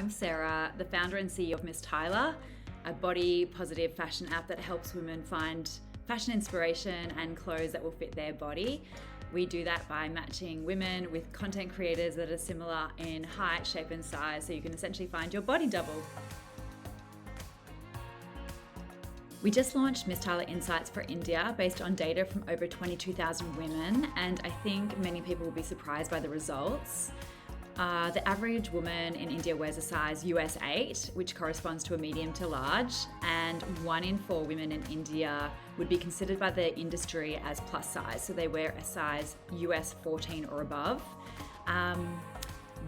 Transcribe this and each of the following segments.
I'm Sarah, the founder and CEO of Mys Tyler, a body positive fashion app that helps women find fashion inspiration and clothes that will fit their body. We do that by matching women with content creators that are similar in height, shape and size, so you can essentially find your body double. We just launched Mys Tyler Insights for India based on data from over 22,000 women, and I think many people will be surprised by the results. The average woman in India wears a size US 8, which corresponds to a medium to large, and 1 in 4 women in India would be considered by the industry as plus size, so they wear a size US 14 or above.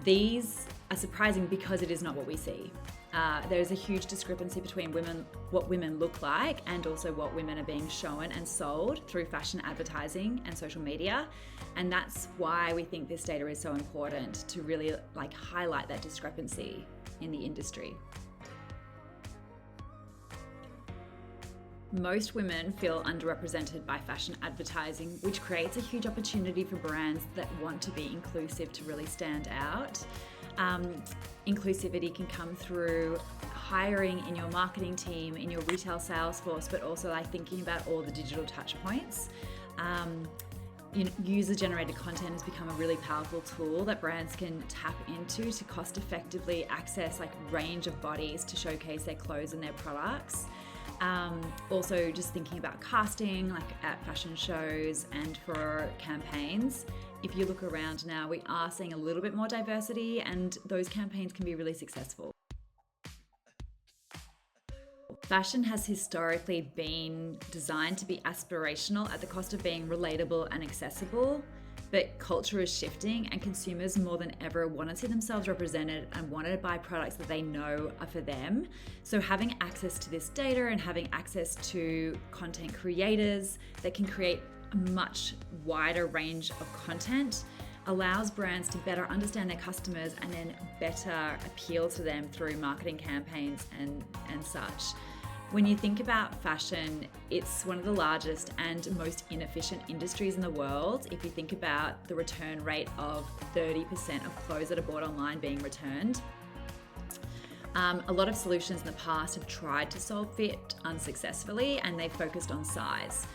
These are surprising because it is not what we see. There's a huge discrepancy between what women look like and also what women are being shown and sold through fashion advertising and social media. And that's why we think this data is so important, to really highlight that discrepancy in the industry. Most women feel underrepresented by fashion advertising, which creates a huge opportunity for brands that want to be inclusive to really stand out. Inclusivity can come through hiring in your marketing team, in your retail sales force, but also thinking about all the digital touch points. User-generated content has become a really powerful tool that brands can tap into to cost-effectively access a range of bodies to showcase their clothes and their products. Also just thinking about casting at fashion shows and for campaigns. If you look around now, we are seeing a little bit more diversity, and those campaigns can be really successful. Fashion has historically been designed to be aspirational at the cost of being relatable and accessible, but culture is shifting and consumers more than ever want to see themselves represented and want to buy products that they know are for them. So having access to this data and having access to content creators that can create a much wider range of content allows brands to better understand their customers and then better appeal to them through marketing campaigns and such. When you think about fashion, it's one of the largest and most inefficient industries in the world. If you think about the return rate of 30% of clothes that are bought online being returned. A lot of solutions in the past have tried to solve fit unsuccessfully, and they've focused on size.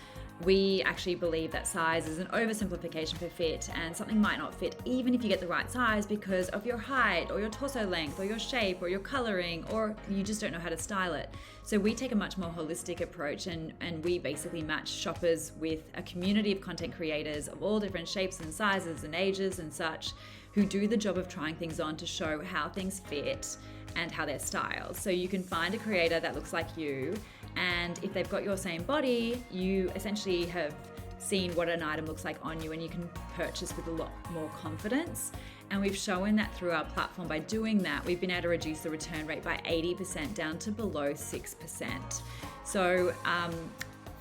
We actually believe that size is an oversimplification for fit, and something might not fit even if you get the right size because of your height or your torso length or your shape or your coloring, or you just don't know how to style it. So we take a much more holistic approach, and we basically match shoppers with a community of content creators of all different shapes and sizes and ages and such, who do the job of trying things on to show how things fit and how they're styled. So you can find a creator that looks like you, and if they've got your same body, you essentially have seen what an item looks like on you, and you can purchase with a lot more confidence. And we've shown that through our platform. By doing that, we've been able to reduce the return rate by 80% down to below 6%. So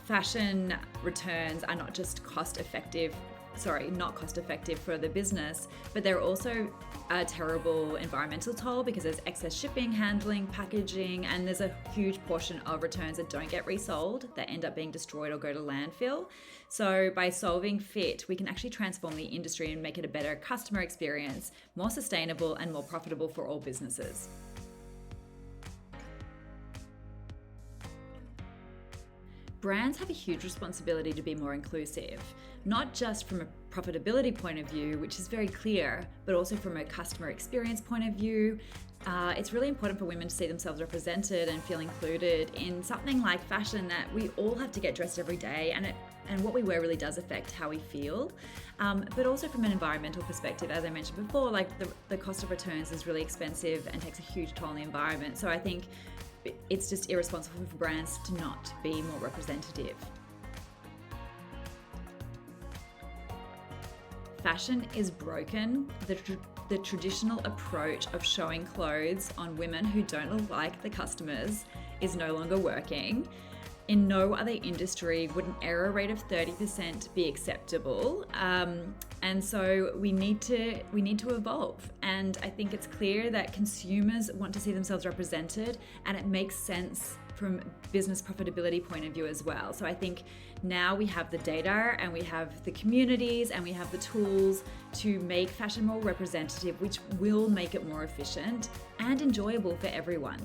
fashion returns are not just cost effective for the business, but they're also a terrible environmental toll because there's excess shipping, handling, packaging, and there's a huge portion of returns that don't get resold, that end up being destroyed or go to landfill. So by solving fit, we can actually transform the industry and make it a better customer experience, more sustainable and more profitable for all businesses. Brands have a huge responsibility to be more inclusive, not just from a profitability point of view, which is very clear, but also from a customer experience point of view. It's really important for women to see themselves represented and feel included in something like fashion, that we all have to get dressed every day, and what we wear really does affect how we feel. But also from an environmental perspective, as I mentioned before, the cost of returns is really expensive and takes a huge toll on the environment. So I think it's just irresponsible for brands to not be more representative. Fashion is broken. The traditional approach of showing clothes on women who don't look like the customers is no longer working. In no other industry would an error rate of 30% be acceptable. And so we need to evolve. And I think it's clear that consumers want to see themselves represented, and it makes sense from business profitability point of view as well. So I think now we have the data and we have the communities and we have the tools to make fashion more representative, which will make it more efficient and enjoyable for everyone.